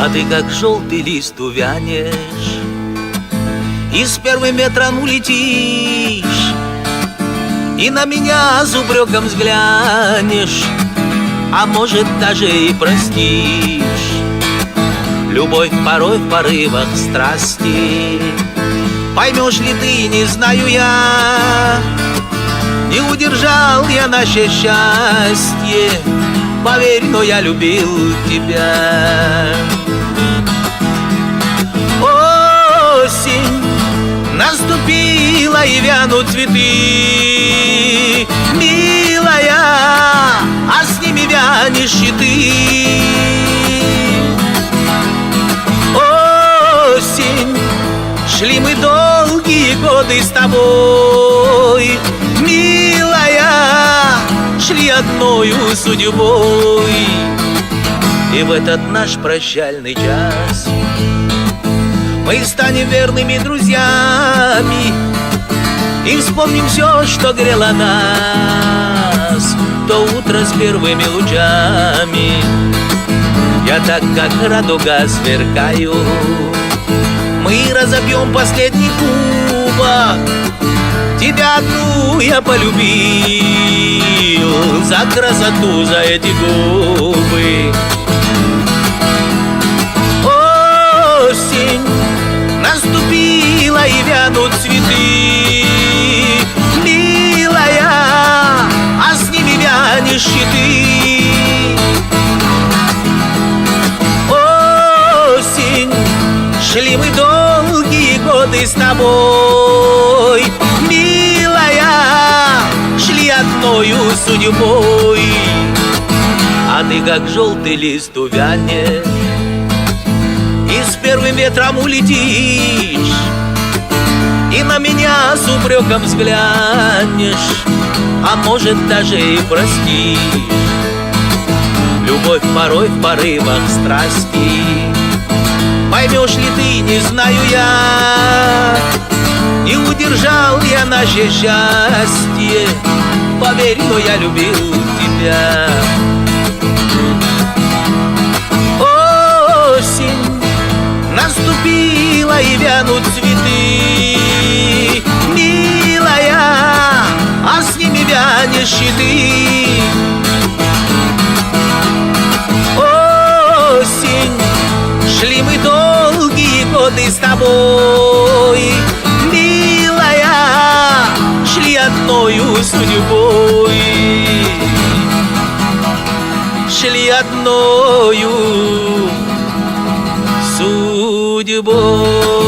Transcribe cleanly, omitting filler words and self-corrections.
А ты как желтый лист увянешь и с первым ветром улетишь, и на меня с упреком взглянешь, а может даже и простишь. Любовь порой в порывах страсти, поймешь ли ты, не знаю я. Не удержал я наше счастье, поверь, но я любил тебя. Осень наступила, и вянут цветы, милая, а с ними вянешь и ты. Осень, шли мы долгие годы с тобой, милая, шли одною судьбой. И в этот наш прощальный час мы станем верными друзьями и вспомним все, что грело нас то утро с первыми лучами. Я так, как радуга, сверкаю, мы разобьем последний кубок. Тебя одну я полюбил за красоту, за эти губы. Осень наступила, и вянут цветы, милая, а с ними вянешь и ты. Осень, шли мы долгие годы с тобой, милая, шли одною судьбой. А ты как желтый лист увянешь и с первым ветром улетишь, и на меня с упреком взглянешь, а может даже и простишь. Любовь порой в порывах страсти, поймешь ли ты, не знаю я. Не удержал я наше счастье, поверь, но я любил тебя. Осень наступила, и вянут цветы, милая, а с ними вянешь и ты. Осень, шли мы долгие годы с тобой, милая, шли одною судьбой, шли одною судьбой.